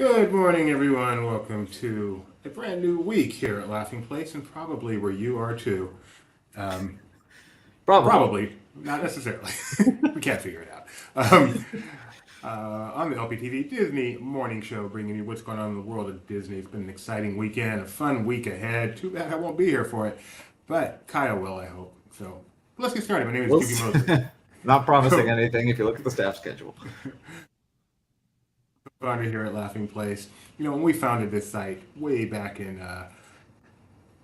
Good morning, everyone. Welcome to a brand new week here at Laughing Place, and probably where you are too. Um, Probably. Probably, not necessarily. We can't figure it out. On the LPTV Disney Morning Show, bringing you what's going on in the world of Disney. It's been an exciting weekend, a fun week ahead. Too bad I won't be here for it, but Kyle will, I hope. So let's get started. My name is We'll QB Mosley. Not promising anything if you look at the staff schedule. Founder here at Laughing Place. You know, when we founded this site way back in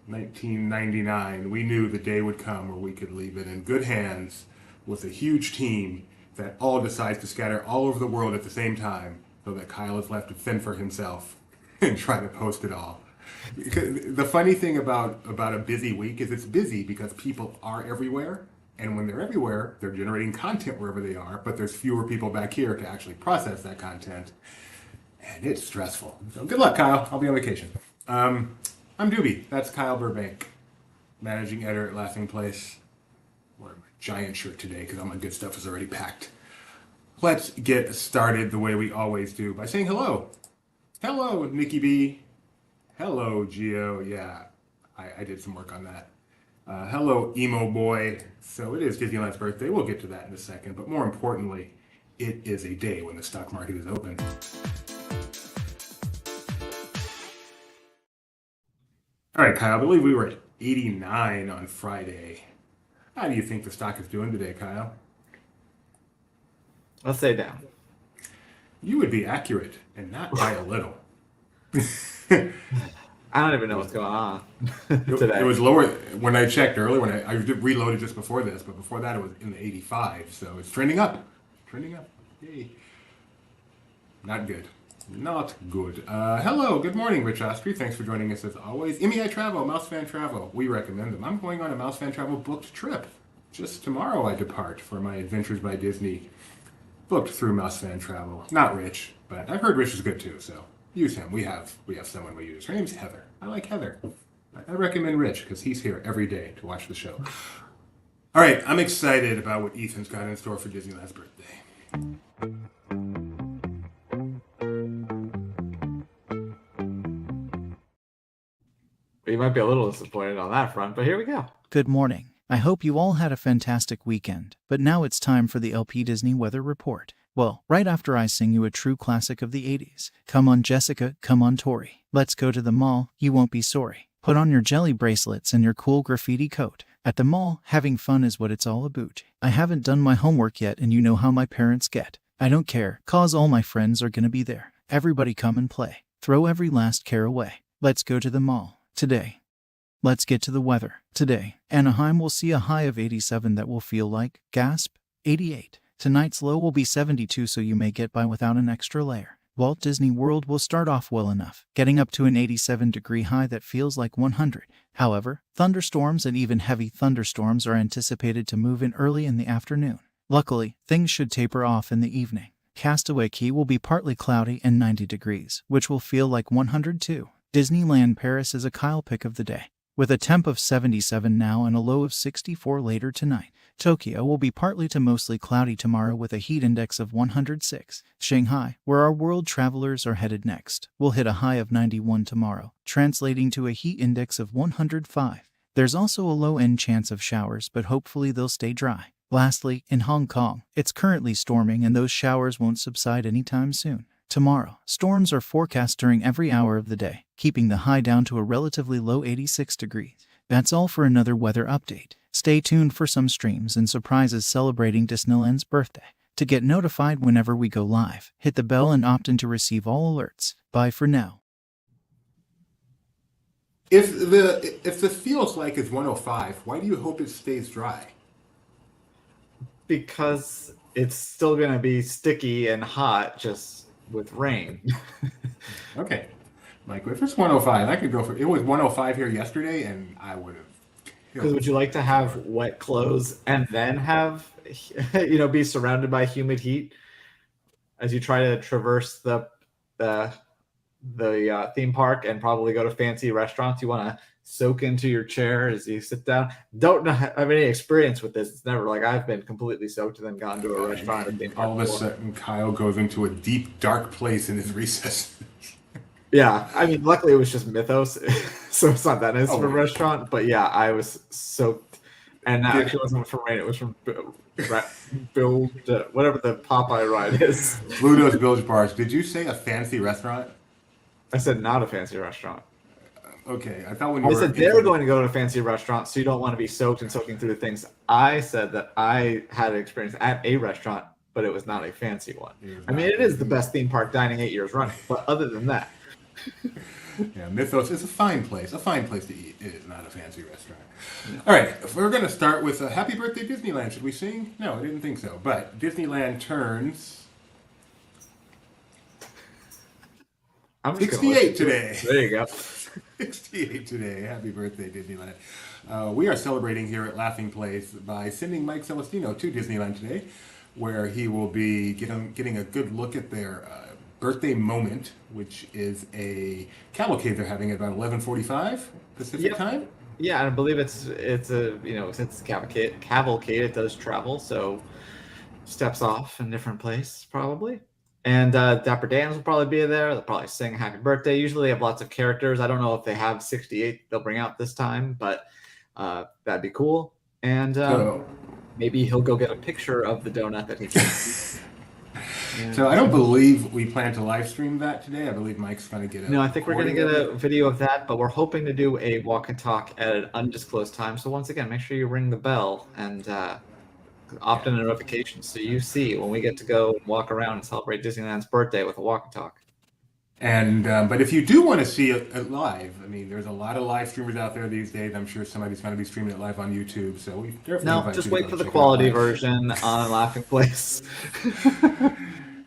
1999, we knew the day would come where we could leave it in good hands with a huge team that all decides to scatter all over the world at the same time so that Kyle is left to fend for himself and try to post it all. The funny thing about a busy week is it's busy because people are everywhere. And when they're everywhere, they're generating content wherever they are, but there's fewer people back here to actually process that content. And it's stressful. So good luck, Kyle. I'll be on vacation. I'm Doobie. That's Kyle Burbank, managing editor at Laughing Place. Wearing my giant shirt today because all my good stuff is already packed. Let's get started the way we always do by saying hello. Hello, Nikki B. Hello, Geo. Yeah, I did some work on that. Hello, Emo Boy. So it is Disneyland's birthday. We'll get to that in a second. But more importantly, it is a day when the stock market is open. All right, Kyle, I believe we were at 89 on Friday. How do you think the stock is doing today, Kyle? Let's say down. You would be accurate and not by a little. I don't even know what's going on It today. was lower when I checked earlier, when I reloaded just before this, but before that it was in the 85, so it's trending up. Trending up. Yay. Not good. Not good. Hello, good morning, Rich Ostry. Thanks for joining us as always. MEI Travel, Mouse Fan Travel. We recommend them. I'm going on a Mouse Fan Travel booked trip. Just tomorrow I depart for my Adventures by Disney, booked through Mouse Fan Travel. Not Rich, but I've heard Rich is good too, so use him. We have someone we use. Her name's Heather. I like Heather. I recommend Rich because he's here every day to watch the show. All right, I'm excited about what Ethan's got in store for Disneyland's birthday. You might be a little disappointed on that front, but here we go. Good morning. I hope you all had a fantastic weekend, but now it's time for the LP Disney Weather Report. Well, right after I sing you a true classic of the 80s. Come on Jessica, come on Tori. Let's go to the mall, you won't be sorry. Put on your jelly bracelets and your cool graffiti coat. At the mall, having fun is what it's all about. I haven't done my homework yet and you know how my parents get. I don't care, cause all my friends are gonna be there. Everybody come and play. Throw every last care away. Let's go to the mall. Today. Let's get to the weather. Today, Anaheim will see a high of 87 that will feel like, gasp, 88. Tonight's low will be 72, so you may get by without an extra layer. Walt Disney World will start off well enough, getting up to an 87-degree high that feels like 100. However, thunderstorms and even heavy thunderstorms are anticipated to move in early in the afternoon. Luckily, things should taper off in the evening. Castaway Cay will be partly cloudy and 90 degrees, which will feel like 102. Disneyland Paris is a Kyle pick of the day, with a temp of 77 now and a low of 64 later tonight. Tokyo will be partly to mostly cloudy tomorrow with a heat index of 106. Shanghai, where our world travelers are headed next, will hit a high of 91 tomorrow, translating to a heat index of 105. There's also a low-end chance of showers, but hopefully they'll stay dry. Lastly, in Hong Kong, it's currently storming and those showers won't subside anytime soon. Tomorrow, storms are forecast during every hour of the day, keeping the high down to a relatively low 86 degrees. That's all for another weather update. Stay tuned for some streams and surprises celebrating Disneyland's birthday. To get notified whenever we go live, hit the bell and opt in to receive all alerts. Bye for now. If the feels like is 105, why do you hope it stays dry? Because it's still going to be sticky and hot just with rain. Okay. Like if it's 105, I could go for it. Was 105 here yesterday, and I would have. Because would you like to have wet clothes and then have, be surrounded by humid heat as you try to traverse the theme park and probably go to fancy restaurants? You want to soak into your chair as you sit down. Don't know, have any experience with this. It's never like I've been completely soaked and then gone to a restaurant. All of a sudden, Kyle goes into a deep, dark place in his recess. Yeah, I mean, luckily it was just Mythos, so it's not that nice of a Oh. restaurant. But yeah, I was soaked, and that Did- actually wasn't from rain; it was from Bill, whatever the Popeye ride is. Bluto's Bilge Bars. Did you say a fancy restaurant? I said not a fancy restaurant. Okay, I thought when you I were said they're going to go to a fancy restaurant, so you don't want to be soaked and soaking through the things. I said that I had an experience at a restaurant, but it was not a fancy one. I mean, it is the best theme park dining 8 years running, but other than that, Yeah, Mythos is a fine place to eat. It is not a fancy restaurant. All right, if we're going to start with a happy birthday Disneyland. Should we sing? No, I didn't think so. But Disneyland turns I'm just 68 today. There you go. 68 today. Happy birthday, Disneyland. We are celebrating here at Laughing Place by sending Mike Celestino to Disneyland today, where he will be getting a good look at their birthday moment, which is a cavalcade they're having at about 11:45 Pacific Yep. time. Yeah, and I believe it's a since it's cavalcade, it does travel, so steps off in different place probably. And Dapper Dans will probably be there. They'll probably sing Happy Birthday. Usually they have lots of characters. I don't know if they have 68 they'll bring out this time, but that'd be cool. And So, maybe he'll go get a picture of the donut that he gets. so I don't believe we plan to live stream that today. I believe Mike's going to get a No, I think we're going to get recording of a video of that, but we're hoping to do a walk and talk at an undisclosed time. So once again, make sure you ring the bell and opt in a notification so you see when we get to go and walk around and celebrate Disneyland's birthday with a walk and talk. And but if you do want to see it live, I mean, there's a lot of live streamers out there these days. I'm sure somebody's going to be streaming it live on YouTube. So we definitely No, invite just you to wait go for the check it out quality live. version on Laughing Place.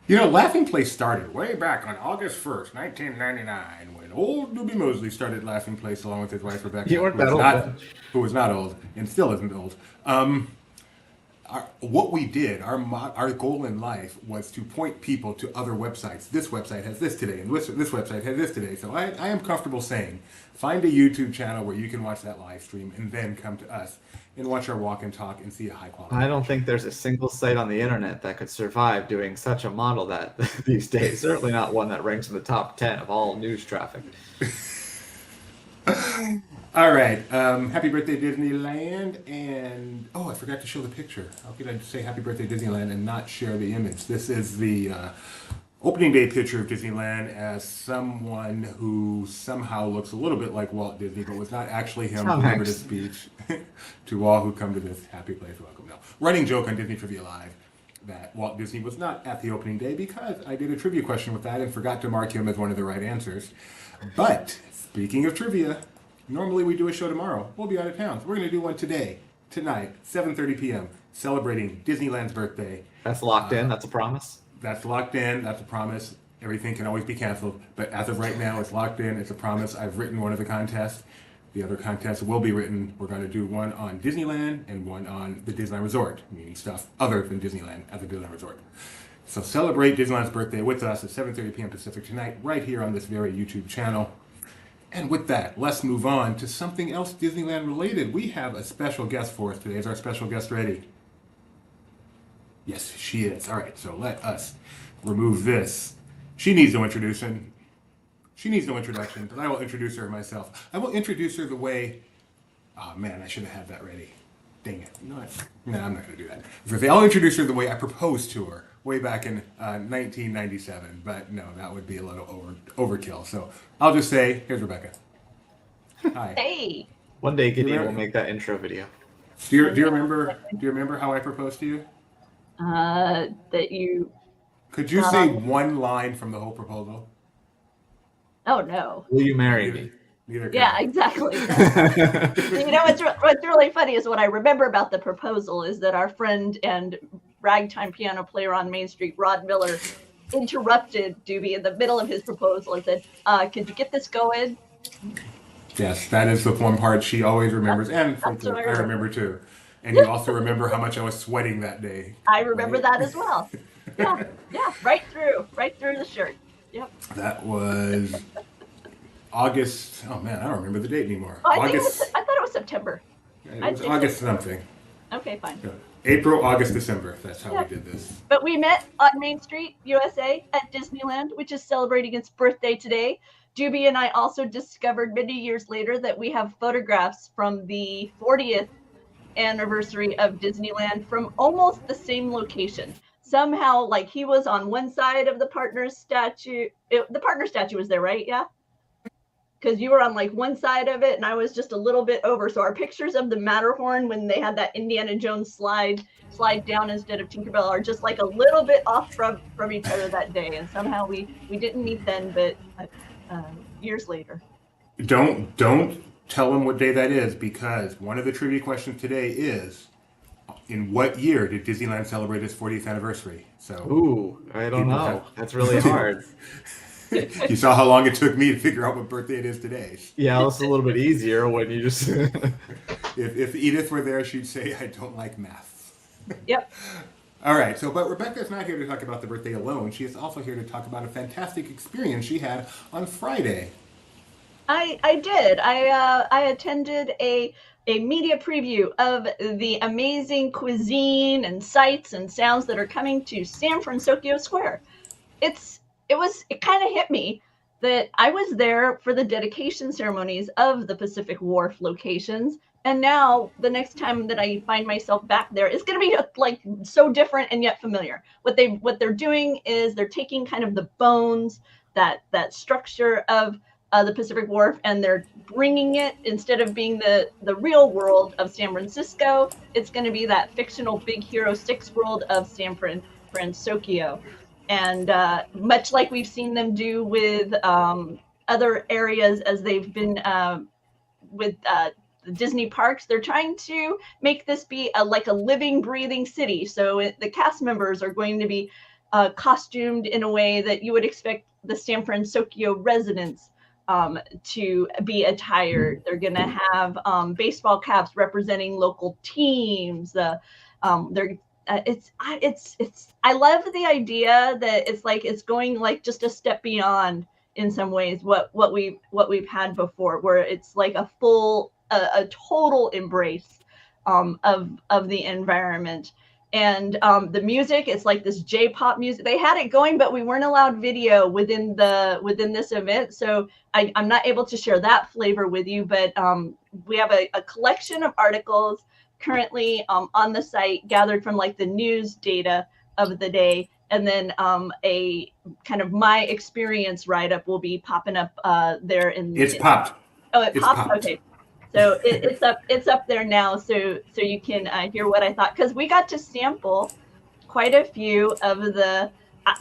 You know, Laughing Place started way back on August 1st, 1999, when old Doobie Mosley started Laughing Place along with his wife Rebecca. You weren't who was that old not- then. Who was not old and still isn't old. What we did, our goal in life was to point people to other websites. This website has this today, and this website has this today. So I am comfortable saying, find a YouTube channel where you can watch that live stream and then come to us and watch our walk and talk and see a high quality. I don't think there's a single site on the internet that could survive doing such a model that these days. Certainly not one that ranks in the top 10 of all news traffic. All right. Happy birthday, Disneyland. And, I forgot to show the picture. How could I say happy birthday, Disneyland, and not share the image? This is the opening day picture of Disneyland as someone who somehow looks a little bit like Walt Disney, but was not actually him who Tom delivered Hanks. his speech to all who come to this happy place. Welcome. No. Running joke on Disney Trivia Live that Walt Disney was not at the opening day because I did a trivia question with that and forgot to mark him as one of the right answers. But speaking of trivia, normally we do a show tomorrow. We'll be out of town. So we're going to do one today, tonight, 7:30 p.m., celebrating Disneyland's birthday. That's locked in. That's a promise. That's locked in. That's a promise. Everything can always be canceled. But as of right now, it's locked in. It's a promise. I've written one of the contests. The other contests will be written. We're going to do one on Disneyland and one on the Disneyland Resort, meaning stuff other than Disneyland at the Disneyland Resort. So celebrate Disneyland's birthday with us at 7:30 p.m. Pacific tonight, right here on this very YouTube channel. And with that, let's move on to something else Disneyland related. We have a special guest for us today. Is our special guest ready? Yes, she is. All right, so let us remove this. She needs no introduction. She needs no introduction, but I will introduce her myself. I will introduce her the way... Oh, man, I should have had that ready. Dang it. You know what? No, I'm not going to do that. I'll introduce her the way I proposed to her way back in 1997. But no, that would be a little overkill. So I'll just say, here's Rebecca. Hi. Hey, One day Gideon Remember- will make that intro video. Do you remember how I proposed to you? that you. Could you say one line from the whole proposal? Oh no. Will you marry me? Neither can Yeah, I. exactly. You know what's really funny is what I remember about the proposal is that our friend and ragtime piano player on Main Street, Rod Miller, interrupted Doobie in the middle of his proposal and said, "Could you get this going?" Yes, that is the one part she always remembers, and That's frankly, what I I remember too. And you also remember how much I was sweating that day. I remember Right. that as well. Yeah, right through the shirt. Yep. That was August. Oh man, I don't remember the date anymore. Oh, I August. thought it was September. It I was think August something. Okay, fine. Yeah. April, August, December. That's how Yeah. we did this. But we met on Main Street, USA, at Disneyland, which is celebrating its birthday today. Doobie and I also discovered many years later that we have photographs from the 40th anniversary of Disneyland from almost the same location. Somehow, like he was on one side of the partner statue. The partner statue was there, right? Yeah. Because you were on like one side of it and I was just a little bit over. So our pictures of the Matterhorn when they had that Indiana Jones slide down instead of Tinkerbell are just like a little bit off from each other that day. And somehow we didn't meet then, but years later. Don't tell them what day that is, because one of the trivia questions today is, in what year did Disneyland celebrate its 40th anniversary? So, ooh, I don't know. That's really hard. You saw how long it took me to figure out what birthday it is today. Yeah, it's a little bit easier when you just. If Edith were there, she'd say, "I don't like math." Yep. All right. So, but Rebecca's not here to talk about the birthday alone. She is also here to talk about a fantastic experience she had on Friday. I did. I attended a media preview of the amazing cuisine and sights and sounds that are coming to San Francisco Square. It kind of hit me that I was there for the dedication ceremonies of the Pacific Wharf locations. And now the next time that I find myself back there, it's going to be like so different and yet familiar. What they're doing is they're taking kind of the bones, that structure of the Pacific Wharf, and they're bringing it, instead of being the real world of San Francisco, it's going to be that fictional Big Hero 6 world of San Francisco. And much like we've seen them do with other areas as they've been with the Disney parks, they're trying to make this be like a living, breathing city. So the cast members are going to be costumed in a way that you would expect the San Francisco residents to be attired. They're going to have baseball caps representing local teams. I love the idea that it's going like just a step beyond in some ways what we've had before, where it's like a total embrace of the environment. And the music, it's like this J-pop music. They had it going, but we weren't allowed video within this event, so I'm not able to share that flavor with you. But we have a collection of articles currently on the site, gathered from like the news data of the day, and then a kind of my experience write-up will be popping up there. It's popped. Oh, it popped? Okay. So it's up there now, so you can hear what I thought, because we got to sample quite a few of the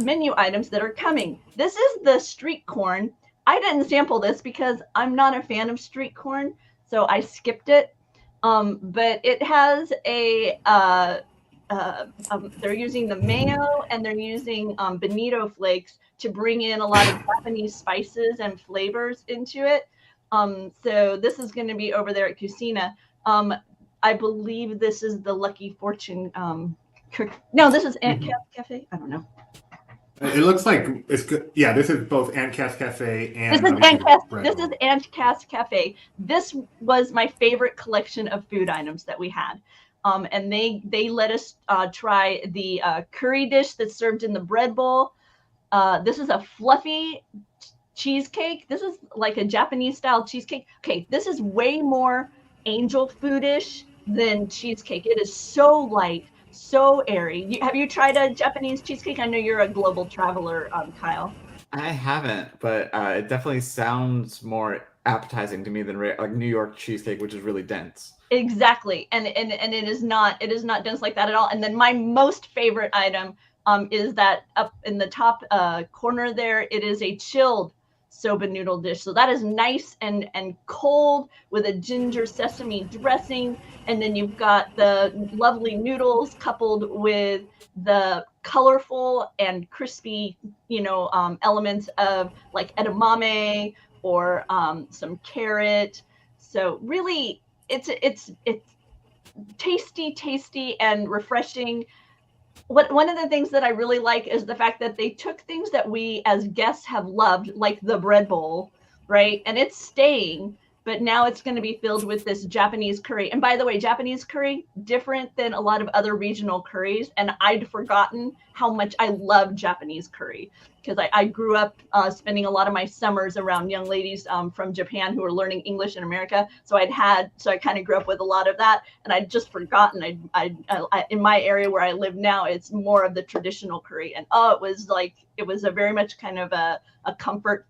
menu items that are coming. This is the street corn. I didn't sample this because I'm not a fan of street corn, so I skipped it. But it has they're using the mayo and they're using bonito flakes to bring in a lot of Japanese spices and flavors into it. So this is going to be over there at Cucina. I believe this is the Lucky Fortune. No, this is Aunt Cass Cafe. I don't know. It looks like it's good. Yeah, this is both Aunt Cass Cafe and this is Aunt Cass Cafe. This was my favorite collection of food items that we had. And they let us try the curry dish that's served in the bread bowl. This is a fluffy cheesecake. This is like a Japanese style cheesecake. Okay, this is way more angel foodish than cheesecake. It is so light, so airy. Have you tried a Japanese cheesecake? I know you're a global traveler, Kyle. I haven't, but it definitely sounds more appetizing to me than like New York cheesecake, which is really dense. Exactly, and it is not dense like that at all. And then my most favorite item is that up in the top corner there. It is a chilled soba noodle dish. So that is nice and cold with a ginger sesame dressing, and then you've got the lovely noodles coupled with the colorful and crispy, elements of like edamame or some carrot. So really, it's tasty and refreshing. One of the things that I really like is the fact that they took things that we as guests have loved, like the bread bowl, right? And it's staying, but now it's going to be filled with this Japanese curry. And by the way, Japanese curry, different than a lot of other regional curries. And I'd forgotten how much I love Japanese curry, because I grew up spending a lot of my summers around young ladies from Japan who were learning English in America. So I kind of grew up with a lot of that, and I'd just forgotten. I in my area where I live now, it's more of the traditional curry, and it was a very much kind of a comfort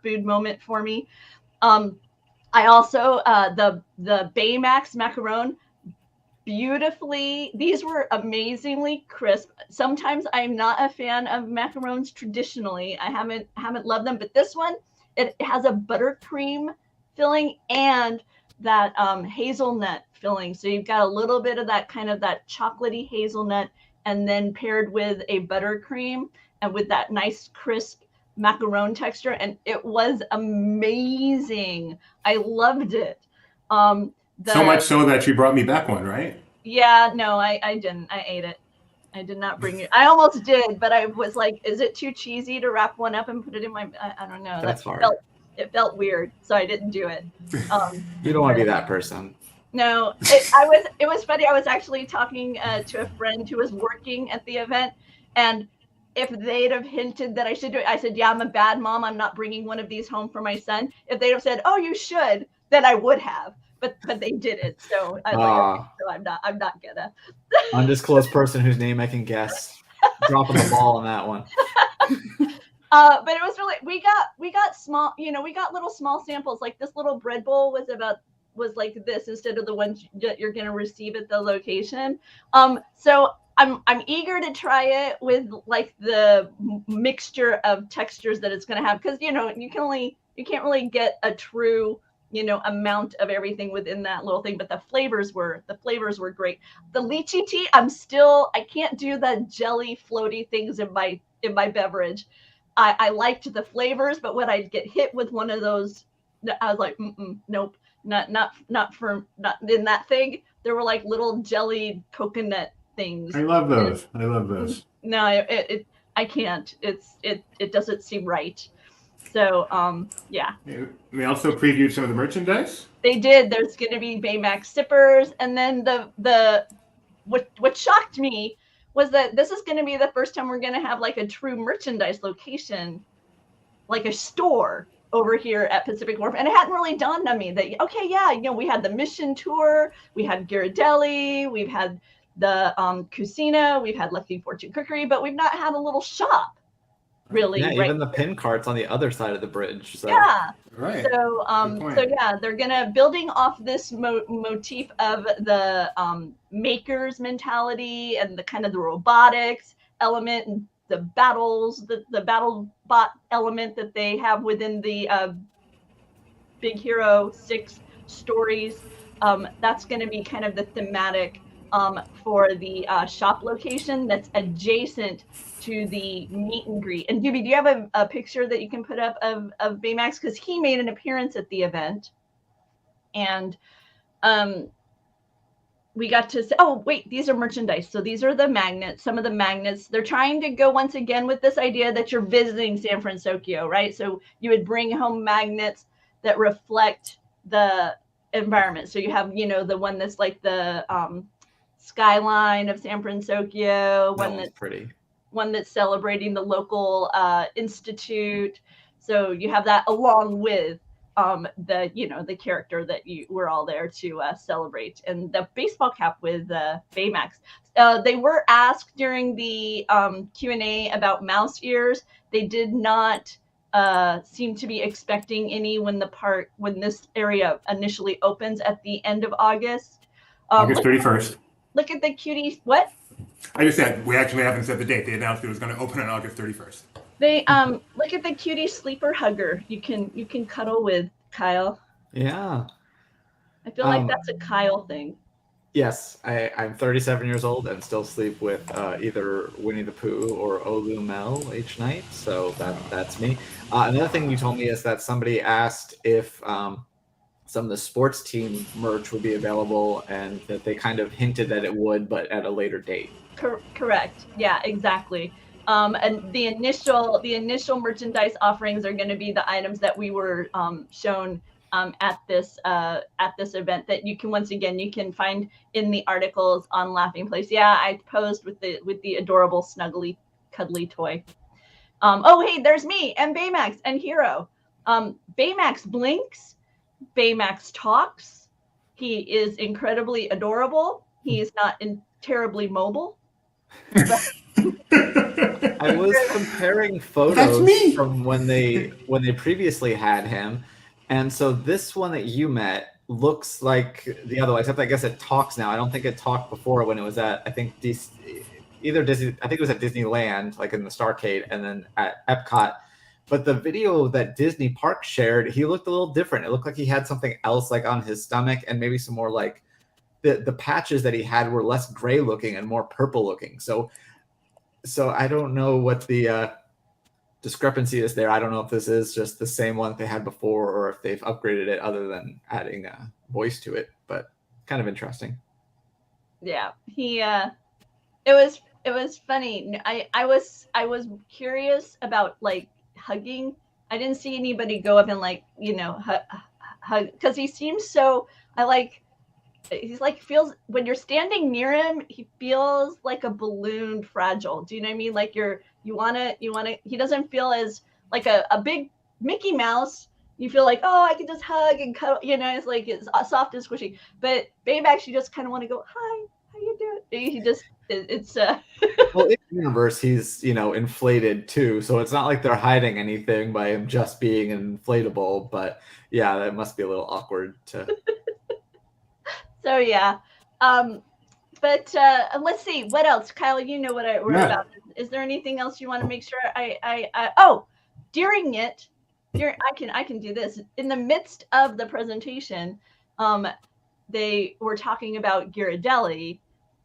food moment for me. I also the Baymax macaron. Beautifully, these were amazingly crisp. Sometimes I'm not a fan of macarons traditionally. I haven't loved them, but this one, it has a buttercream filling and that hazelnut filling. So you've got a little bit of that kind of that chocolatey hazelnut, and then paired with a buttercream and with that nice crisp macaron texture, and it was amazing. I loved it. So much so that you brought me back one, right? Yeah, no, I didn't. I ate it. I did not bring it. I almost did, but I was like, is it too cheesy to wrap one up and put it in my, I don't know. That's hard. It felt weird, so I didn't do it. You don't want to be that person. No, it was funny. I was actually talking to a friend who was working at the event, and if they'd have hinted that I should do it, I said, yeah, I'm a bad mom. I'm not bringing one of these home for my son. If they'd have said, oh, you should, then I would have. But they didn't, so I was like, okay, so I'm not gonna. Undisclosed person whose name I can guess. Dropping the ball on that one. But it was really, we got small, we got little small samples. Like this little bread bowl was like this instead of the ones that you're gonna receive at the location. So I'm eager to try it with like the mixture of textures that it's gonna have, because you can't really get a true amount of everything within that little thing, but the flavors were great. The lychee tea, I can't do the jelly floaty things in my beverage. I liked the flavors, but when I'd get hit with one of those, I was like, nope, not in that thing. There were like little jelly coconut things. I love those. No, I can't. It doesn't seem right. So, yeah. They also previewed some of the merchandise. They did. There's going to be Baymax sippers, and then what shocked me was that this is going to be the first time we're going to have like a true merchandise location, like a store over here at Pacific Wharf, and it hadn't really dawned on me that okay, yeah, we had the Mission Tour, we had Ghirardelli, we've had the Cucina, we've had Lucky Fortune Cookery, but we've not had a little shop. Really, yeah, right? Even the pin carts on the other side of the bridge. So. Yeah, right. So, yeah, they're gonna building off this motif of the makers mentality and the kind of the robotics element and the battles, the battle bot element that they have within the Big Hero 6 stories. That's going to be kind of the thematic for the shop location that's adjacent to the meet and greet. And Doobie, do you have a picture that you can put up of Baymax? Because he made an appearance at the event. And we got to say, oh, wait, these are merchandise. So these are the magnets, some of the magnets. They're trying to go once again with this idea that you're visiting San Francisco, right? So you would bring home magnets that reflect the environment. So you have, the one that's like the skyline of San Francisco, one that's pretty, one that's celebrating the local institute. So you have that along with the character that we're all there to celebrate, and the baseball cap with Baymax. They were asked during the Q&A about mouse ears. They did not seem to be expecting any when this area initially opens at the end of August. August 31st. Look at the cutie. What? I just said we actually haven't said the date. They announced it was going to open on August 31st. They look at the cutie sleeper hugger. You can cuddle with Kyle. Yeah. I feel like that's a Kyle thing. Yes, I'm 37 years old and still sleep with either Winnie the Pooh or Olu Mel each night. So that's me. Another thing you told me is that somebody asked if some of the sports team merch would be available, and that they kind of hinted that it would, but at a later date. Correct. Yeah, exactly. And the initial merchandise offerings are going to be the items that we were shown at this event that you can, once again, you can find in the articles on Laughing Place. Yeah, I posed with the adorable snuggly cuddly toy. Oh, hey, there's me and Baymax and Hero. Baymax blinks. Baymax talks. He is incredibly adorable. He is not terribly mobile. I was comparing photos from when they previously had him, and so this one that you met looks like the other one, except I guess it talks now. I don't think it talked before when it was at, I think either Disney, I think it was at Disneyland, like in the Starcade, and then at Epcot. But the video that Disney Park shared, he looked a little different. It looked like he had something else like on his stomach, and maybe some more like the patches that he had were less gray looking and more purple looking. So I don't know what the discrepancy is there. I don't know if this is just the same one they had before or if they've upgraded it other than adding a voice to it, but kind of interesting. Yeah, it was funny. I was curious about like hugging. I didn't see anybody go up and like, hug, because he seems so, he's like, feels, when you're standing near him, he feels like a balloon fragile. Do you know what I mean? Like you want to, he doesn't feel as like a big Mickey Mouse. You feel like, oh, I can just hug and cuddle, it's like, it's soft and squishy. But Babe actually just kind of want to go, hi, how you doing? He just, it's well, in the universe, he's, inflated too. So it's not like they're hiding anything by him just being an inflatable. But yeah, that must be a little awkward to. So yeah, but let's see what else, Kyle. You know what we're about. Is there anything else you want to make sure during I can do this in the midst of the presentation. They were talking about Ghirardelli,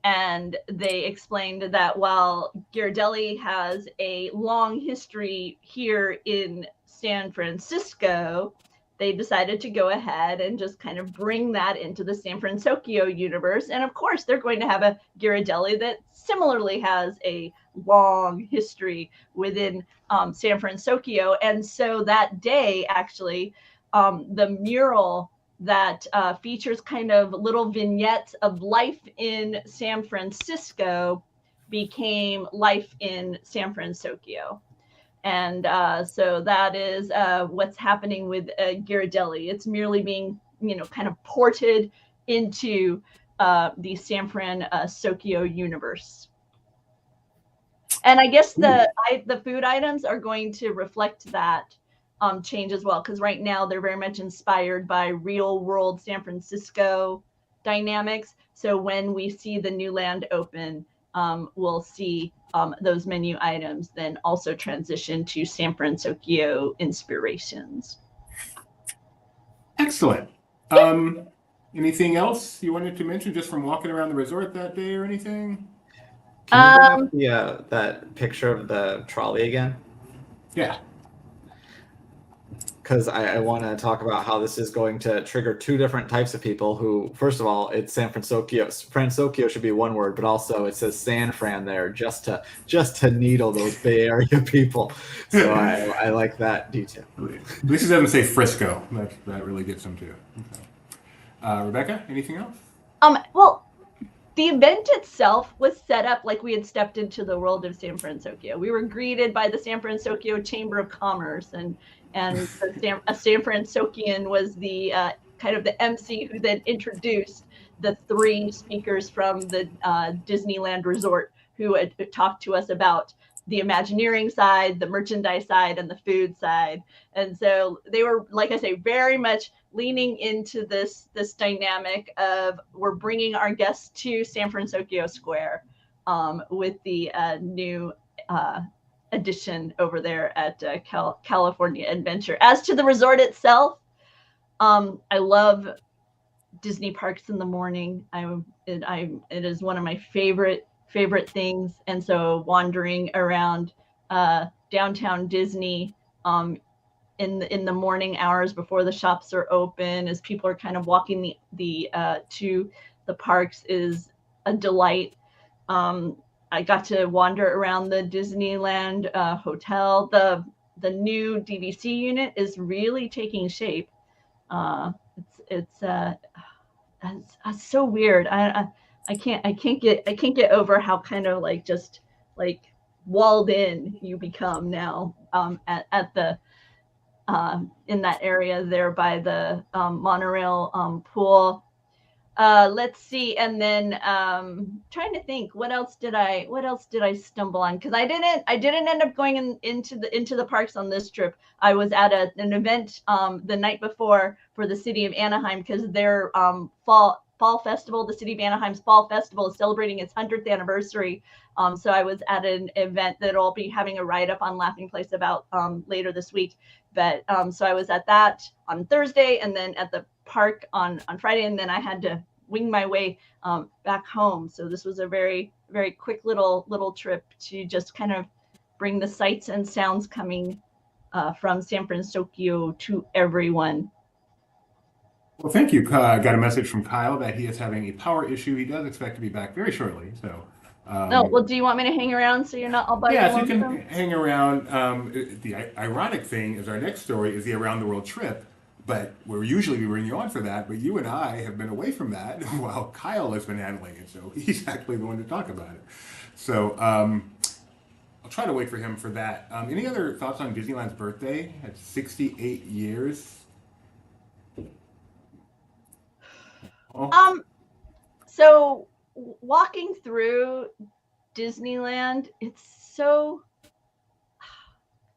and they explained that while Ghirardelli has a long history here in San Francisco, they decided to go ahead and just kind of bring that into the San Francisco universe. And of course, they're going to have a Ghirardelli that similarly has a long history within San Francisco. And so that day, actually, the mural that features kind of little vignettes of life in San Francisco became Life in San Francisco. And so that is what's happening with Ghirardelli. It's merely being, kind of ported into the San Francisco universe. And I guess the food items are going to reflect that change as well, because right now they're very much inspired by real world San Francisco dynamics. So when we see the new land open, we'll see those menu items then also transition to San Francisco inspirations. Excellent. Anything else you wanted to mention just from walking around the resort that day or anything? Can you bring up that picture of the trolley again? Yeah. Because I want to talk about how this is going to trigger two different types of people who, first of all, it's San Francisco. Francisco should be one word, but also it says San Fran there just to needle those Bay Area people. So I like that detail. At least it doesn't say Frisco. That really gets them too. Okay. Rebecca, anything else? Well, the event itself was set up like we had stepped into the world of San Francisco. We were greeted by the San Francisco Chamber of Commerce, and a San Franciscan was the kind of the MC who then introduced the three speakers from the Disneyland Resort who had talked to us about the Imagineering side, the merchandise side, and the food side. And so they were, like I say, very much leaning into this dynamic of we're bringing our guests to San Francisco Square with the new addition over there at California Adventure. As to the resort itself, I love Disney parks in the morning. It is one of my favorite things. And so wandering around downtown Disney in the morning hours before the shops are open, as people are kind of walking to the parks, is a delight. I got to wander around the Disneyland hotel. The new DVC unit is really taking shape. It's so weird. I can't get over how kind of like just like walled in you become now, at the in that area there by the monorail pool. Let's see, and then trying to think what else did I stumble on, because I didn't end up going into the parks on this trip. I was at an event the night before for the city of Anaheim, because their fall festival, the city of Anaheim's fall festival, is celebrating its 100th anniversary. So I was at an event that I'll be having a write up on Laughing Place about later this week. But so I was at that on Thursday, and then at the park on Friday, and then I had to wing my way back home. So this was a very, very quick little trip to just kind of bring the sights and sounds coming from San Francisco to everyone. Well, thank you. I got a message from Kyle that he is having a power issue. He does expect to be back very shortly. So, Oh, well, do you want me to hang around so you're not all by your yeah, if you can lonesome? hang around. The ironic thing is our next story is the around the world trip, but we're usually we bring you on for that. But you and I have been away from that while Kyle has been handling it, so he's actually the one to talk about it. So I'll try to wait for him for that. Any other thoughts on Disneyland's birthday at 68 years? Oh, So walking through Disneyland,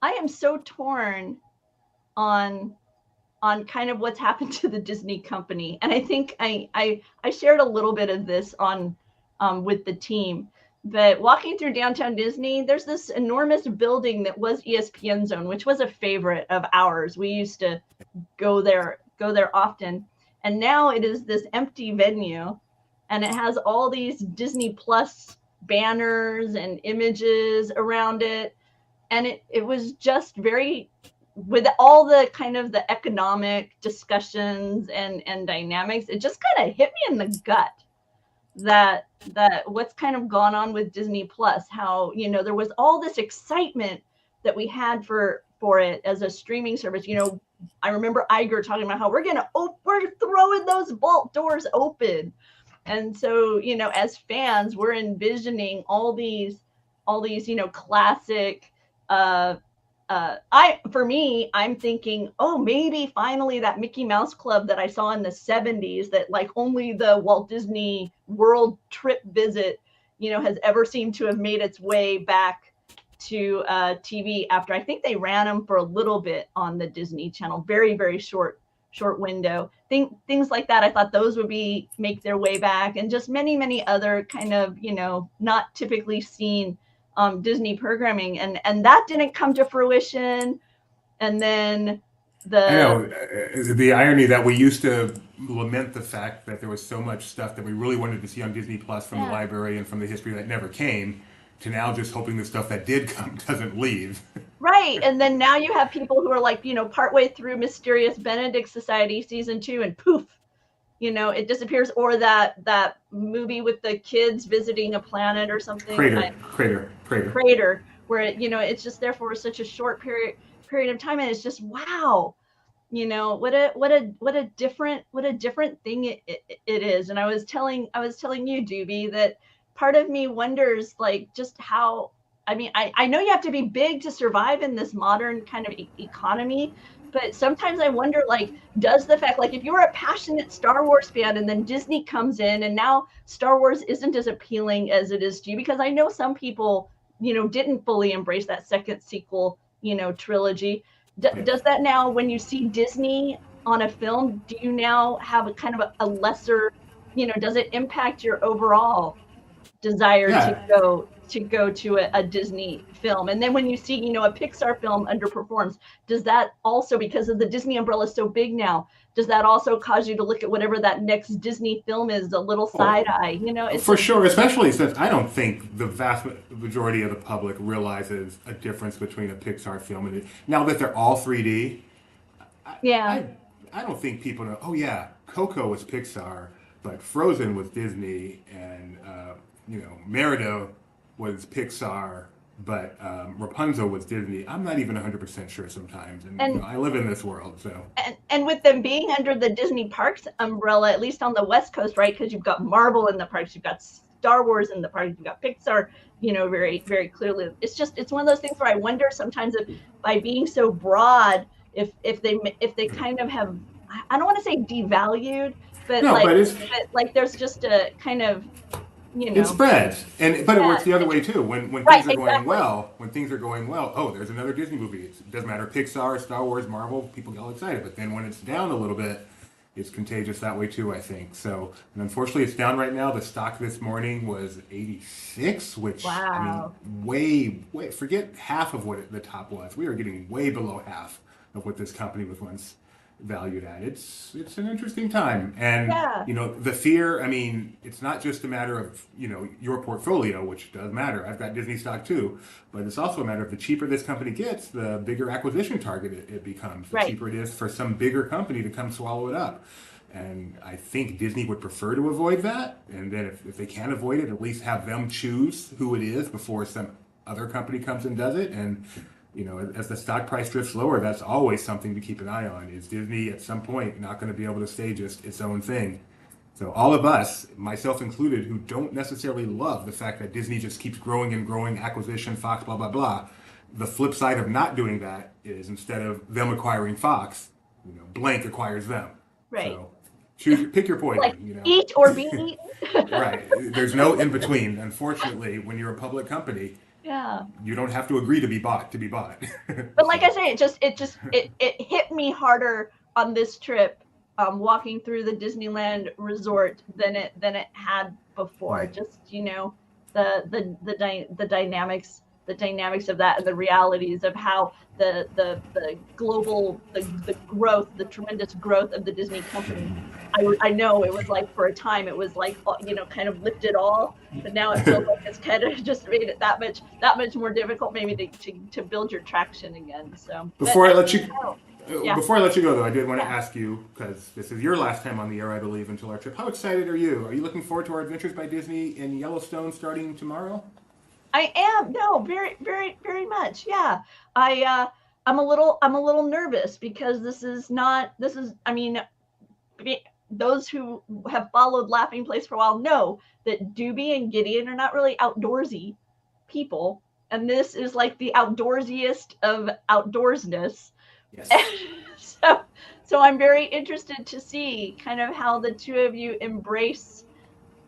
I am so torn on kind of what's happened to the Disney company. And I think I shared a little bit of this on with the team. But walking through downtown Disney, there's this enormous building that was ESPN Zone, which was a favorite of ours. We used to go there often. And now it is this empty venue, and it has all these Disney Plus banners and images around it. And it was just very, with all the kind of the economic discussions and dynamics, it just kind of hit me in the gut that what's kind of gone on with Disney Plus, how, there was all this excitement that we had for it as a streaming service. I remember Iger talking about how we're throwing those vault doors open. And so, as fans, we're envisioning all these, classic, I'm thinking, oh, maybe finally that Mickey Mouse Club that I saw in the 70s, that like only the Walt Disney World trip visit, has ever seemed to have made its way back to TV, after I think they ran them for a little bit on the Disney Channel, very, very short window. Things like that. I thought those would make their way back, and just many, many other kind of, not typically seen Disney programming, and that didn't come to fruition. And then I know the irony that we used to lament the fact that there was so much stuff that we really wanted to see on Disney Plus from the library and from the history that never came, to now just hoping the stuff that did come doesn't leave. Right. And then now you have people who are like, partway through Mysterious Benedict Society season 2, and poof, it disappears. Or that movie with the kids visiting a planet or something. Crater, where it's just there for such a short period of time, and it's just wow, what a different thing it is. And I was telling you, Doobie, that part of me wonders, like, just how, I know you have to be big to survive in this modern kind of economy, but sometimes I wonder, like, does the fact, like, if you're a passionate Star Wars fan and then Disney comes in and now Star Wars isn't as appealing as it is to you, because I know some people, didn't fully embrace that second sequel, trilogy. Does that now, when you see Disney on a film, do you now have a kind of a lesser, does it impact your overall desire to go to a Disney film? And then when you see, a Pixar film underperforms, does that also, because of the Disney umbrella is so big now, does that also cause you to look at whatever that next Disney film is, a little side eye? It's For sure, especially since I don't think the vast majority of the public realizes a difference between a Pixar film and now that they're all 3D. I don't think people know. Oh yeah, Coco was Pixar, but Frozen was Disney, and Merida was Pixar, But Rapunzel was Disney. I'm not even 100% sure sometimes. And you know, I live in this world, so. And with them being under the Disney Parks umbrella, at least on the West Coast, right? Because you've got Marvel in the parks, you've got Star Wars in the parks, you've got Pixar, you know, very, very clearly. It's one of those things where I wonder sometimes if by being so broad, if they kind of have, I don't want to say devalued, but No, but like there's just a kind of, you know. it spreads, but it works the other way too. When Right, things are going exactly. well, oh, there's another Disney movie. It doesn't matter, Pixar, Star Wars, Marvel, people get all excited. But then when it's down a little bit, it's contagious that way too, I think. So, and unfortunately, it's down right now. The stock this morning was 86, which Wow. I mean, way forget half of what the top was. We are getting way below half of what this company was once valued at. It's an interesting time, and Yeah. you know, the fear. I mean, it's not just a matter of, you know, your portfolio, which does matter. I've got Disney stock too, but it's also a matter of the cheaper this company gets, the bigger acquisition target it becomes. The Right. cheaper it is for some bigger company to come swallow it up. And I think Disney would prefer to avoid that. And then if they can't avoid it, at least have them choose who it is before some other company comes and does it. And you know, as the stock price drifts lower, that's always something to keep an eye on. Is Disney at some point not going to be able to stay just its own thing? So all of us, myself included, who don't necessarily love the fact that Disney just keeps growing and growing, acquisition, Fox, blah, blah, blah. The flip side of not doing that is instead of them acquiring Fox, you know, blank acquires them. Right. So pick your poison, Like you know. eat or be eaten. Right. There's no in between. Unfortunately, when you're a public company, Yeah. you don't have to agree to be bought. But like I say, it hit me harder on this trip, walking through the Disneyland resort than it had before. Right. Just, you know, the dynamics of that, and the realities of how the global the growth, the tremendous growth of the Disney company. I know it was like, for a time it was like, you know, kind of lifted all, but now it feels like it's kind of just made it that much more difficult maybe to build your traction again. So Before I let you Yeah. Before I let you go, though, I did want to ask you, because this is your last time on the air, I believe, until our trip. How excited are you? Are you looking forward to our Adventures by Disney in Yellowstone starting tomorrow? I am. No, very, very, very much. Yeah. I'm a little nervous because I mean, those who have followed Laughing Place for a while know that Doobie and Gideon are not really outdoorsy people, and this is like the outdoorsiest of outdoorsness. Yes. So I'm very interested to see kind of how the two of you embrace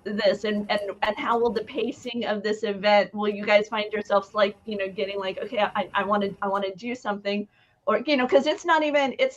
this, and how will the pacing of this event, will you guys find yourselves like, you know, getting like, okay, I want to do something, or, you know, because it's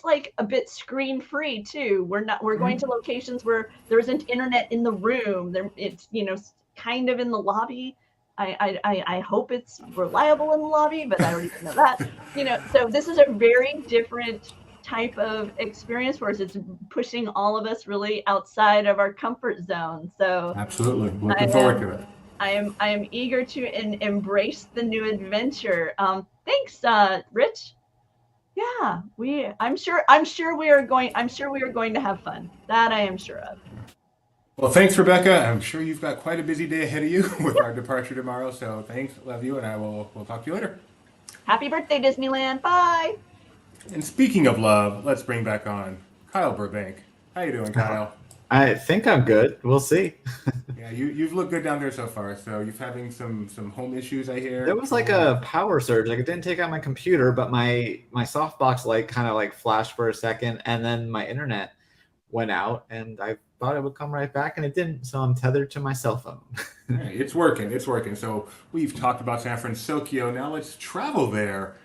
like a bit screen free too. We're going to locations where there isn't internet in the room. It's, you know, kind of in the lobby. I hope it's reliable in the lobby, but I don't even know that. You know, so this is a very different type of experience for us. It's pushing all of us really outside of our comfort zone. So Absolutely. Looking forward to it. I am eager to embrace the new adventure. Thanks, Rich. Yeah, I'm sure we are going to have fun. That I am sure of. Well, thanks, Rebecca. I'm sure you've got quite a busy day ahead of you with our departure tomorrow. So thanks, love you, and we'll talk to you later. Happy birthday, Disneyland. Bye. And speaking of love, let's bring back on Kyle Burbank. How you doing, Kyle? I think I'm good. We'll see. Yeah, you've looked good down there so far. So you're having some home issues, I hear. There was like a power surge. Like, it didn't take out my computer, but my softbox light kind of like flashed for a second, and then my internet went out, and I thought it would come right back, and it didn't. So I'm tethered to my cell phone. Hey, it's working. So we've talked about San Francisco. Now let's travel there,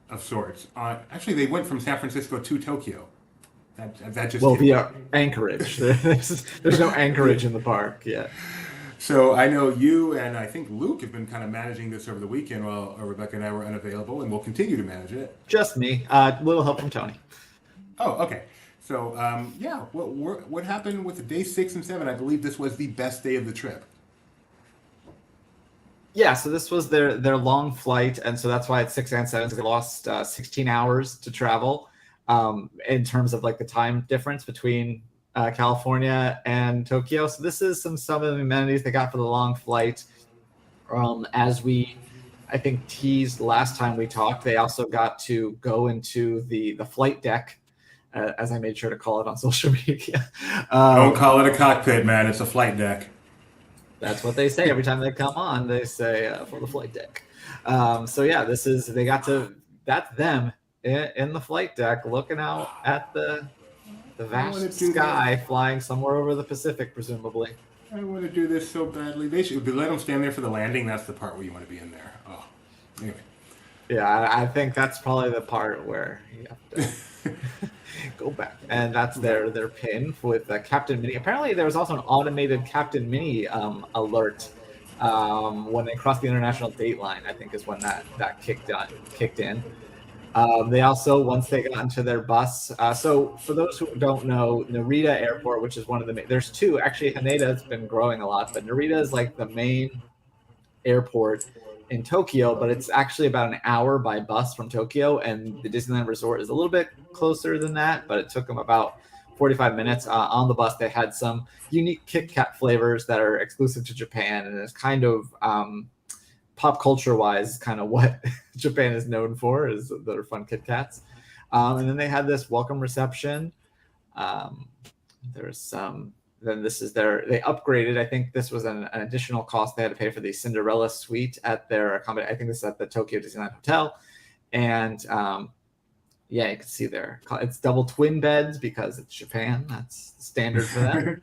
of sorts. Actually, they went from San Francisco to Tokyo. That just Via Anchorage. There's no Anchorage in the park yet. So I know you and I think Luke have been kind of managing this over the weekend while Rebecca and I were unavailable, and we'll continue to manage it. Just me. Little help from Tony. Oh, okay. So yeah, what happened with day 6 and 7? I believe this was the best day of the trip. Yeah, so this was their long flight, and so that's why it's 6 and 7. So they lost 16 hours to travel. In terms of like the time difference between California and Tokyo. So this is some of the amenities they got for the long flight. As we I think teased last time we talked, they also got to go into the flight deck, as I made sure to call it on social media. Don't call it a cockpit, man. It's a flight deck. That's what they say every time they come on. They say for the flight deck. So yeah, that's them in the flight deck, looking out at the vast sky, flying somewhere over the Pacific, presumably. I want to do this so badly. They should let them stand there for the landing. That's the part where you want to be in there. Oh, anyway. Yeah, I think that's probably the part where you have to go back. And that's their pin with Captain Mini. Apparently, there was also an automated Captain Mini alert when they crossed the international date line. I think is when that kicked in. They also, once they got into their bus, so for those who don't know, Narita Airport, which is one of the there's two, actually Haneda has been growing a lot, but Narita is like the main airport in Tokyo, but it's actually about an hour by bus from Tokyo, and the Disneyland Resort is a little bit closer than that, but it took them about 45 minutes. On the bus, they had some unique Kit Kat flavors that are exclusive to Japan, and it's kind of pop culture wise, kind of what Japan is known for is their fun Kit Kats. And then they had this welcome reception. There's some, then this is they upgraded. I think this was an additional cost they had to pay for the Cinderella suite at their accommodation. I think this is at the Tokyo Disneyland Hotel. And yeah, you can see there, it's double twin beds because it's Japan. That's standard for them.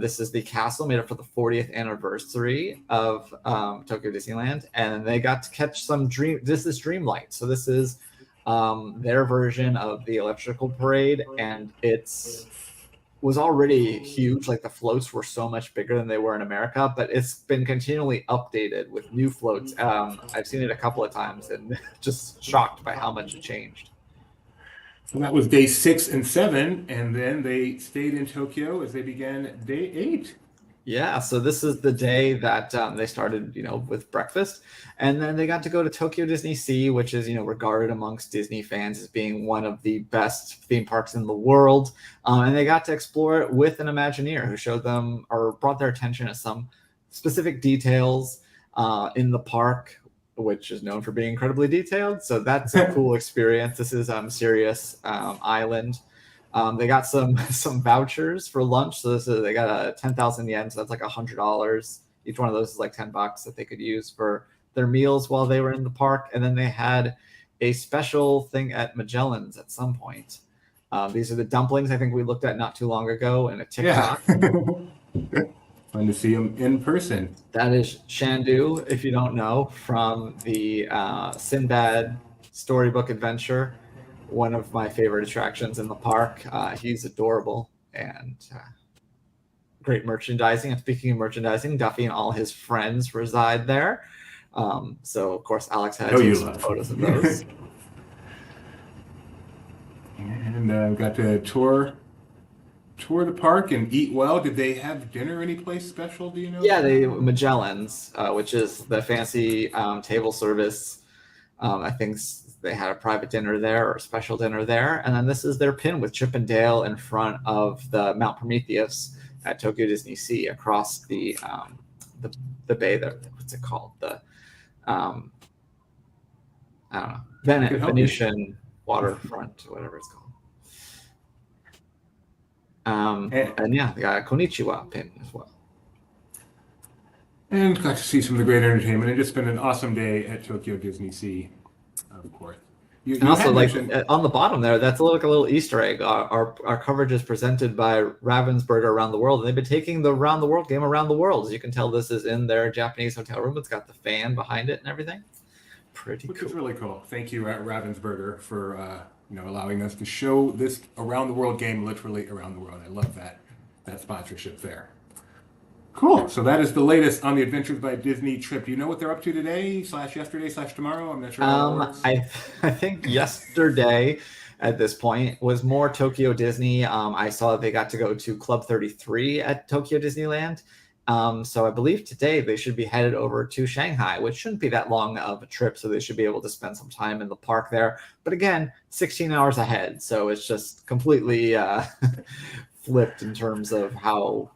This is the castle made up for the 40th anniversary of Tokyo Disneyland, and they got to catch some this is Dreamlight. So this is their version of the electrical parade, and was already huge. Like the floats were so much bigger than they were in America, but it's been continually updated with new floats. I've seen it a couple of times and just shocked by how much it changed. So that was day 6 and 7, and then they stayed in Tokyo as they began day 8. Yeah, so this is the day that they started, with breakfast, and then they got to go to Tokyo Disney Sea, which is, regarded amongst Disney fans as being one of the best theme parks in the world, and they got to explore it with an Imagineer who showed them or brought their attention to some specific details in the park, which is known for being incredibly detailed. So that's a cool experience. This is Sirius Island. They got some vouchers for lunch. So they got a 10,000 yen. So that's like $100. Each one of those is like $10 that they could use for their meals while they were in the park. And then they had a special thing at Magellan's at some point. These are the dumplings I think we looked at not too long ago in a TikTok. Yeah. Fun to see them in person. That is Shandu, if you don't know, from the Sinbad storybook adventure. One of my favorite attractions in the park. He's adorable and great merchandising. And speaking of merchandising, Duffy and all his friends reside there. So, of course, Alex had some photos of those. And got to tour the park and eat well. Did they have dinner any place special? Do you know? Yeah, Magellan's, which is the fancy table service. I think they had a private dinner there or a special dinner there. And then this is their pin with Chip and Dale in front of the Mount Prometheus at Tokyo Disney Sea across the bay there. What's it called? The I don't know, Venetian waterfront, whatever it's called. And yeah, they got a Konnichiwa pin as well. And got to see some of the great entertainment and just spent an awesome day at Tokyo Disney Sea, of course. And also, like on the bottom there, that's like a little Easter egg. Our coverage is presented by Ravensburger Around the World, and they've been taking the Around the World game around the world. As you can tell, this is in their Japanese hotel room. It's got the fan behind it and everything. Which is really cool. Thank you, Ravensburger, for allowing us to show this Around the World game literally around the world. I love that sponsorship there. Cool. So that is the latest on the Adventures by Disney trip. Do you know what they're up to today, /yesterday, /tomorrow? I'm not sure how that works. I think yesterday at this point was more Tokyo Disney. I saw that they got to go to Club 33 at Tokyo Disneyland. So I believe today they should be headed over to Shanghai, which shouldn't be that long of a trip. So they should be able to spend some time in the park there. But again, 16 hours ahead. So it's just completely flipped in terms of how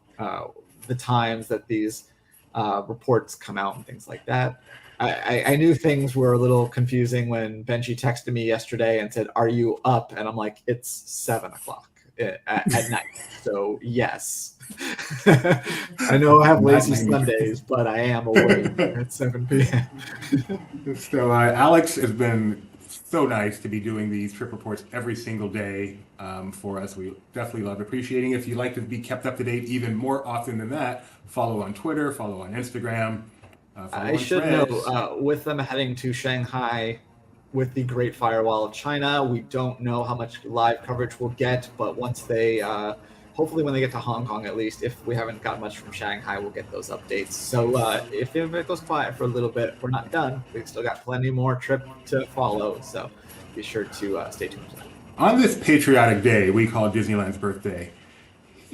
the times that these reports come out and things like that. I knew things were a little confusing when Benji texted me yesterday and said, "Are you up?" And I'm like, "It's 7 o'clock at night, so yes." I know I have lazy Not me. Sundays, but I am awake at 7 p.m. So Alex has been so nice to be doing these trip reports every single day for us. We definitely love appreciating it. If you'd like to be kept up to date even more often than that, follow on Twitter, follow on Instagram. I on should Threads. note, with them heading to Shanghai with the Great Firewall of China, we don't know how much live coverage we'll get, but once they, hopefully when they get to Hong Kong at least, if we haven't got much from Shanghai, we'll get those updates. So if it goes quiet for a little bit, we're not done. We've still got plenty more trip to follow, so be sure to stay tuned for that. On this patriotic day we call Disneyland's birthday,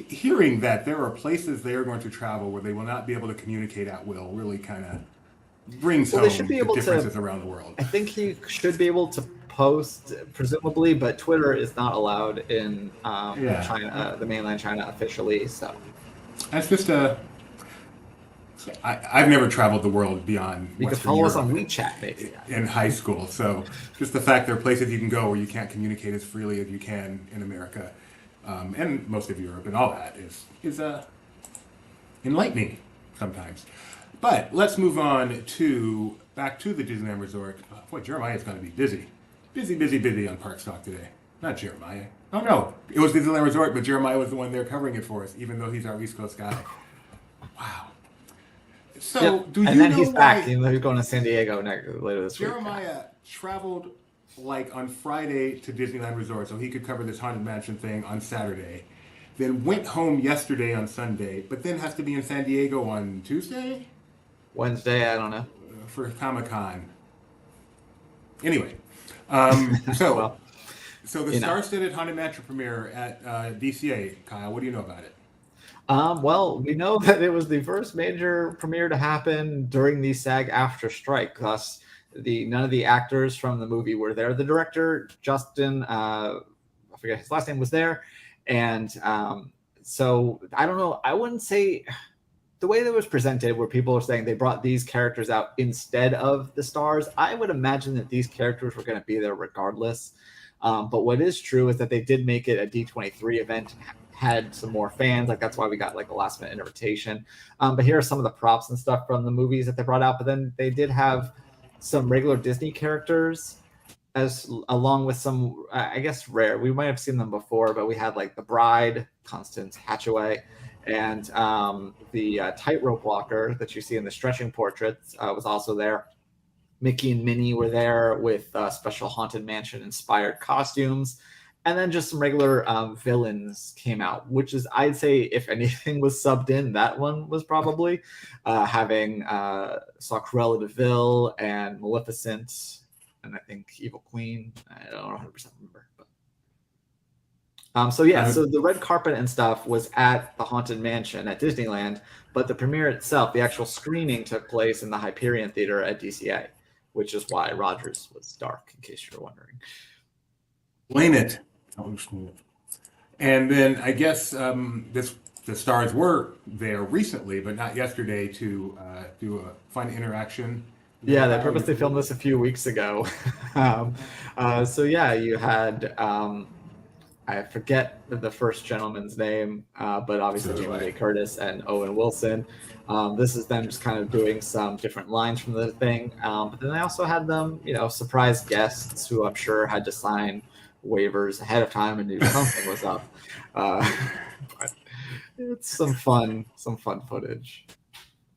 hearing that there are places they are going to travel where they will not be able to communicate at will really kind of brings Well, home they should be the able differences to. around the world. I think he should be able to post, presumably, but Twitter is not allowed in Yeah. China, the mainland China officially. So That's just I've never traveled the world beyond you can Western follow us Europe on WeChat, maybe. in high school. So just the fact there are places you can go where you can't communicate as freely as you can in America and most of Europe and all that is enlightening sometimes. But let's move on back to the Disneyland Resort. Boy, Jeremiah's going to be busy. Busy on Park Stock today. Not Jeremiah. Oh no, it was Disneyland Resort, but Jeremiah was the one there covering it for us, even though he's our East Coast guy. Wow. So, Yep. do you And then know he's why back. You know, he's going to San Diego later this week. Jeremiah traveled like on Friday to Disneyland Resort so he could cover this Haunted Mansion thing on Saturday, then went home yesterday on Sunday, but then has to be in San Diego on Tuesday Wednesday, I don't know. for Comic-Con. Anyway, so Well, so the you know. star-studded Haunted Mansion premiere at DCA, Kyle, what do you know about it? Well, we know that it was the first major premiere to happen during the SAG-AFTRA strike. Thus, none of the actors from the movie were there. The director, Justin, I forget his last name, was there, and so I don't know. I wouldn't say the way that it was presented, where people are saying they brought these characters out instead of the stars. I would imagine that these characters were going to be there regardless. But what is true is that they did make it a D23 event. Had some more fans, like that's why we got like a last minute invitation. But here are some of the props and stuff from the movies that they brought out. But then they did have some regular Disney characters, along with some I guess rare. We might have seen them before, but we had like the bride, Constance Hatchaway, and the tightrope walker that you see in the stretching portraits was also there. Mickey and Minnie were there with special Haunted Mansion inspired costumes. And then just some regular villains came out, which is, I'd say, if anything was subbed in, that one was probably having saw Cruella de Vil and Maleficent, and I think Evil Queen. I don't 100% remember. But so the red carpet and stuff was at the Haunted Mansion at Disneyland, but the premiere itself, the actual screening, took place in the Hyperion Theater at DCA, which is why Rogers was dark, in case you're wondering. Explain it. And then I guess the stars were there recently, but not yesterday, to do a fun interaction. Yeah, they purposely filmed this a few weeks ago. So yeah, you had I forget the first gentleman's name, but obviously Jamie Lee Curtis and Owen Wilson. This is them just kind of doing some different lines from the thing. But then they also had them, surprise guests who I'm sure had to sign waivers ahead of time and knew something was up. But it's some fun footage.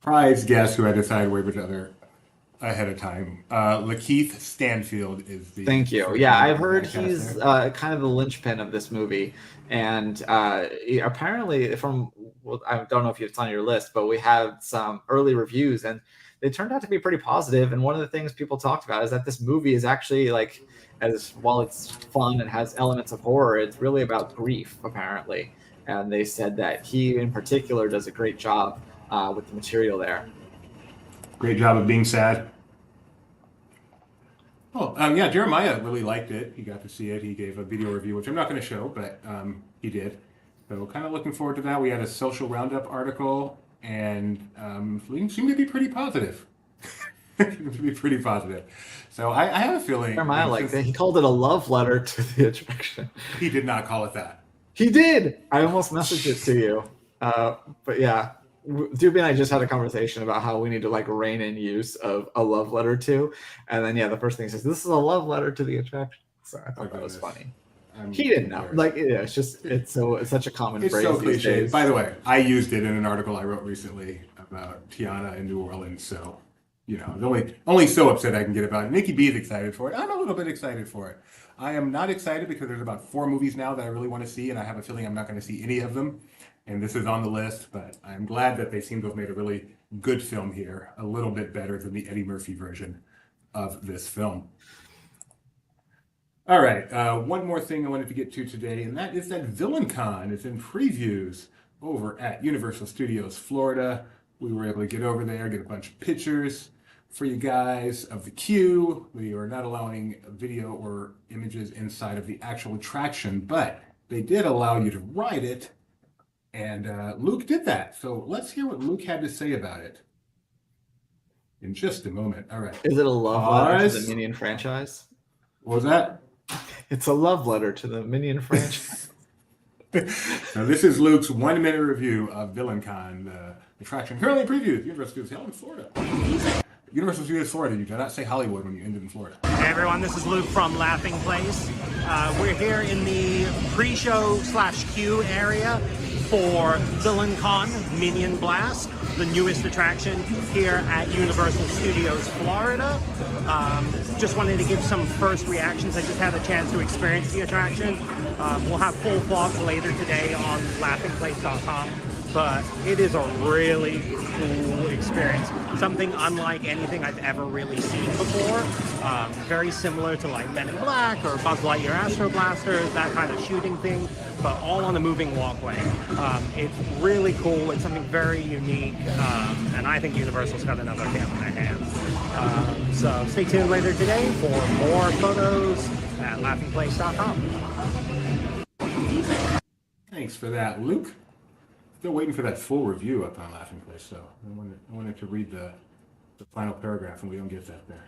Prize guest who had to sign waivers ahead of time. Lakeith Stanfield is the. Thank you. Yeah, I've heard he's kind of the linchpin of this movie, and apparently I don't know if it's on your list, but we have some early reviews and they turned out to be pretty positive. And one of the things people talked about is that this movie is actually while it's fun and has elements of horror, it's really about grief, apparently. And they said that he in particular does a great job with the material there. Great job of being sad. Oh, yeah, Jeremiah really liked it. He got to see it. He gave a video review, which I'm not going to show, but he did. So kind of looking forward to that. We had a social roundup article, and we seem to be pretty positive. to be pretty positive. So I have a feeling. Jeremiah liked it. He called it a love letter to the attraction. He did not call it that. He did. I almost messaged it to you. But yeah, Doobie and I just had a conversation about how we need to like rein in use of a love letter to. And then, yeah, the first thing he says, this is a love letter to the attraction. So I thought that was funny. He didn't know. Like, yeah, it's just, it's such a common It's phrase. so these cliche. days. By the way, I used it in an article I wrote recently about Tiana in New Orleans. So, you know, only so upset I can get about it. Nikki B is excited for it. I'm a little bit excited for it. I am not excited because there's about 4 movies now that I really want to see, and I have a feeling I'm not going to see any of them. And this is on the list, but I'm glad that they seem to have made a really good film here, a little bit better than the Eddie Murphy version of this film. All right, one more thing I wanted to get to today, and that is that VillainCon is in previews over at Universal Studios Florida. We were able to get over there, get a bunch of pictures for you guys of the queue. We are not allowing video or images inside of the actual attraction, but they did allow you to ride it, and Luke did that. So let's hear what Luke had to say about it in just a moment. All right. Is it a love letter to the Minion franchise? What was that? It's a love letter to the Minion franchise. Now, this is Luke's 1-minute review of VillainCon, the attraction currently previewed at Universal Studios held in Florida. Universal Studios Florida, you do not say Hollywood when you ended in Florida. Hey everyone, this is Luke from Laughing Place. We're here in the pre-show / queue area for VillainCon Minion Blast, the newest attraction here at Universal Studios Florida. Just wanted to give some first reactions. I just had a chance to experience the attraction. We'll have full vlogs later today on laughingplace.com. But it is a really cool experience. Something unlike anything I've ever really seen before. Very similar to like Men in Black or Buzz Lightyear Astro Blasters, that kind of shooting thing, but all on a moving walkway. It's really cool. It's something very unique, and I think Universal's got another game in their hands. So stay tuned later today for more photos at laughingplace.com. Thanks for that, Luke. Still waiting for that full review up on Laughing Place, so I wanted to read the final paragraph, and we don't get that there.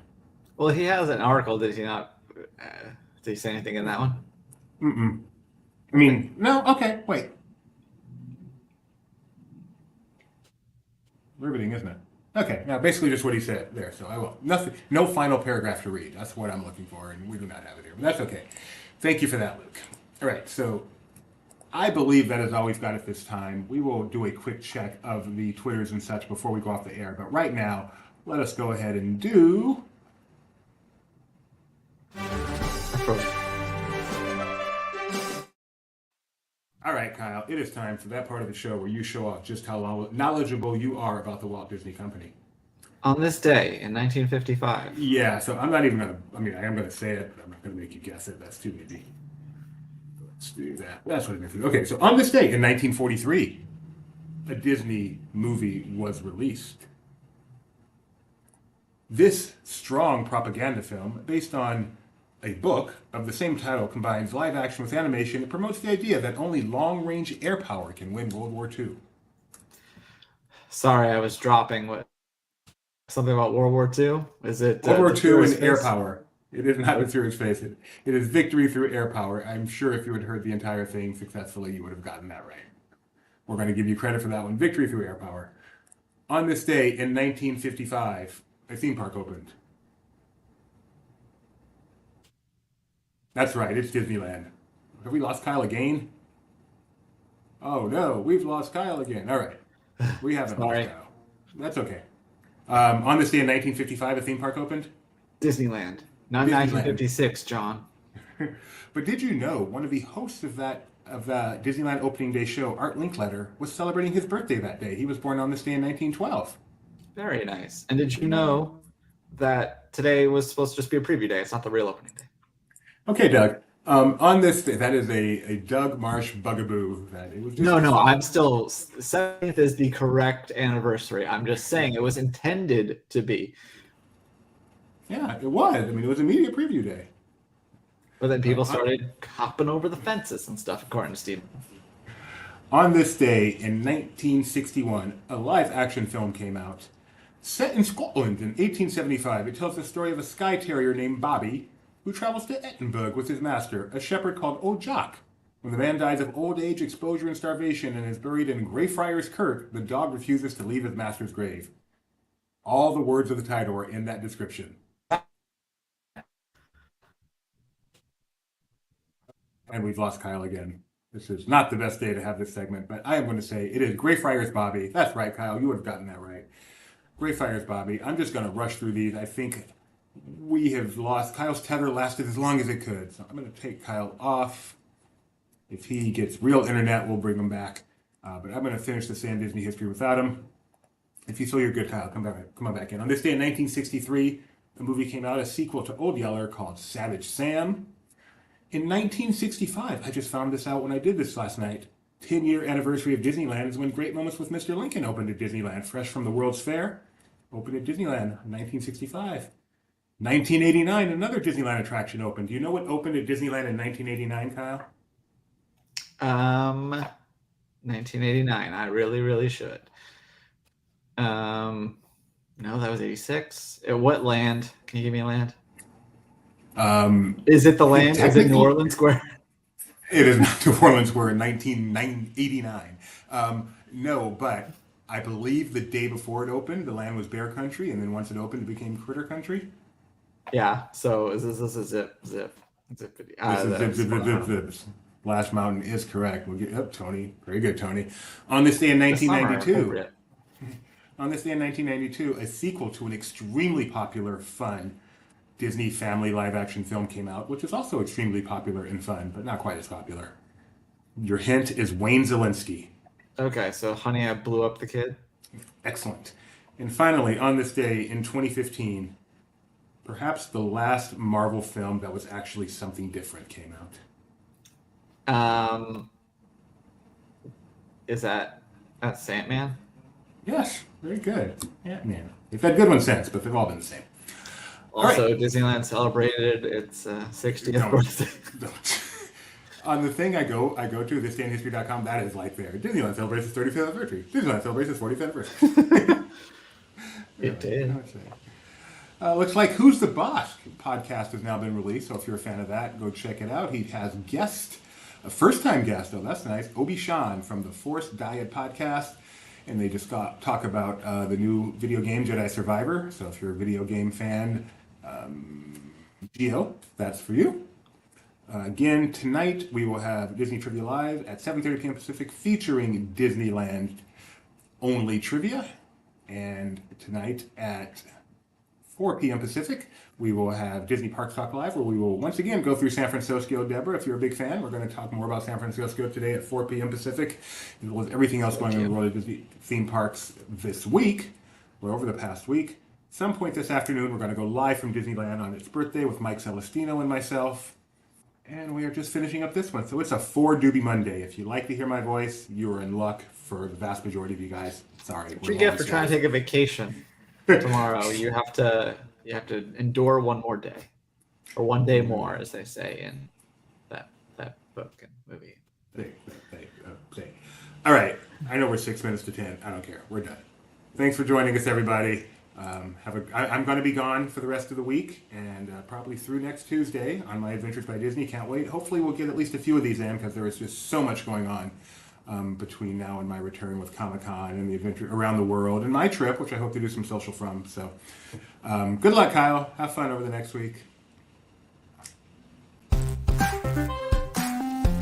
Well, he has an article. Did he not? Did he say anything in that one? Mm-mm. I mean, no. Okay, wait. Riveting, isn't it? Okay, now basically just what he said there. So I will no final paragraph to read. That's what I'm looking for, and we do not have it here, but that's okay. Thank you for that, Luke. All right, so I believe that is all we've got at this time. We will do a quick check of the Twitters and such before we go off the air. But right now, let us go ahead and do... All right, Kyle, it is time for that part of the show where you show off just how knowledgeable you are about the Walt Disney Company. On this day in 1955. Yeah, so I'm not even going to... I mean, I am going to say it, but I'm not going to make you guess it. That's too easy. Let's do that. That's what I'm going to do. Okay, so on this day in 1943, a Disney movie was released. This strong propaganda film, based on a book of the same title, combines live action with animation. It promotes the idea that only long-range air power can win World War II. Sorry, I was dropping something about World War II. Is it World War II and air power? It is not through his face. It is victory through air power. I'm sure if you had heard the entire thing successfully, you would have gotten that right. We're going to give you credit for that one. Victory through air power. On this day in 1955, a theme park opened. That's right, it's Disneyland. Have we lost Kyle again? Oh no, we've lost Kyle again. All right, we haven't lost Kyle. That's okay. On this day in 1955, a theme park opened? Disneyland. Not Disneyland. 1956, John. But did you know one of the hosts of the Disneyland opening day show, Art Linkletter, was celebrating his birthday that day? He was born on this day in 1912. Very nice. And did you know that today was supposed to just be a preview day? It's not the real opening day. Okay, Doug. On this day, that is a Doug Marsh bugaboo. That it was just No, I'm still 7th is the correct anniversary. I'm just saying it was intended to be. Yeah, it was. I mean, it was a media preview day. But then people started hopping over the fences and stuff, according to Steve. On this day in 1961, a live action film came out Set in Scotland in 1875, it tells the story of a Skye Terrier named Bobby who travels to Edinburgh with his master, a shepherd called Old Jock. When the man dies of old age, exposure, and starvation and is buried in Greyfriars Kirk, the dog refuses to leave his master's grave. All the words of the title are in that description. And we've lost Kyle again. This is not the best day to have this segment, but I am going to say it is Greyfriars Bobby. That's right, Kyle. You would have gotten that right. Greyfriars Bobby. I'm just going to rush through these. I think we have lost. Kyle's tether lasted as long as it could. So I'm going to take Kyle off. If he gets real internet, we'll bring him back. But I'm going to finish the Sam Disney history without him. If you feel you're good, Kyle, come on back in. On this day in 1963, a movie came out, a sequel to Old Yeller called Savage Sam. In 1965, I just found this out when I did this last night. 10-year anniversary of Disneyland is when Great Moments with Mr. Lincoln opened at Disneyland, fresh from the World's Fair. Opened at Disneyland in 1965. 1989, another Disneyland attraction opened. Do you know what opened at Disneyland in 1989, Kyle? 1989. I really should. No, that was 86. At what land? Can you give me a land? Is it the land? Is it New Orleans Square? It is not New Orleans Square in 1989. No, but I believe the day before it opened, the land was Bear Country, and then once it opened, it became Critter Country. Yeah. So is this a zip? Splash Mountain is correct. We'll get up, Tony. Very good, Tony. On this day in 1992. On this day in 1992, a sequel to an extremely popular, fun Disney family live-action film came out, which is also extremely popular and fun, but not quite as popular. Your hint is Wayne Szalinski. Okay, so Honey, I Blew Up the Kid. Excellent. And finally, on this day in 2015, perhaps the last Marvel film that was actually something different came out. Is that Sandman? Yes, very good. Yeah, man. They've had good ones since, but they've all been the same. Also, right. Disneyland celebrated its 60th birthday. On the thing I go to, thisdayinhistory.com, that is like there. Disneyland celebrates its 35th anniversary. Disneyland celebrates its 40th anniversary. It did. Looks like Who's the Boss podcast has now been released, so if you're a fan of that, go check it out. He has a first-time guest, oh, that's nice, Obi Sean from the Forced Diet podcast, and they just talk about the new video game, Jedi Survivor. So if you're a video game fan, Geo, that's for you. Again, tonight we will have Disney Trivia Live at 7:30 p.m. Pacific featuring Disneyland only trivia. And tonight at 4 p.m. Pacific, we will have Disney Parks Talk Live, where we will once again go through San Francisco. Deborah, if you're a big fan, we're going to talk more about San Francisco today at 4 p.m. Pacific, as well as everything else going on in the world of Disney theme parks this week, or over the past week. Some point this afternoon, we're going to go live from Disneyland on its birthday with Mike Celestino and myself. And we are just finishing up this one. So it's a 4 Doobie Monday. If you like to hear my voice, you are in luck for the vast majority of you guys. Sorry. What you get for trying to take a vacation tomorrow? You have to endure one more day. Or one day more, as they say in that book and movie. All right. I know we're 6 minutes to 10. I don't care. We're done. Thanks for joining us, everybody. I'm going to be gone for the rest of the week and probably through next Tuesday on my Adventures by Disney. Can't wait. Hopefully we'll get at least a few of these in, because there is just so much going on between now and my return with Comic-Con and the adventure around the world and my trip, which I hope to do some social from. So good luck, Kyle. Have fun over the next week.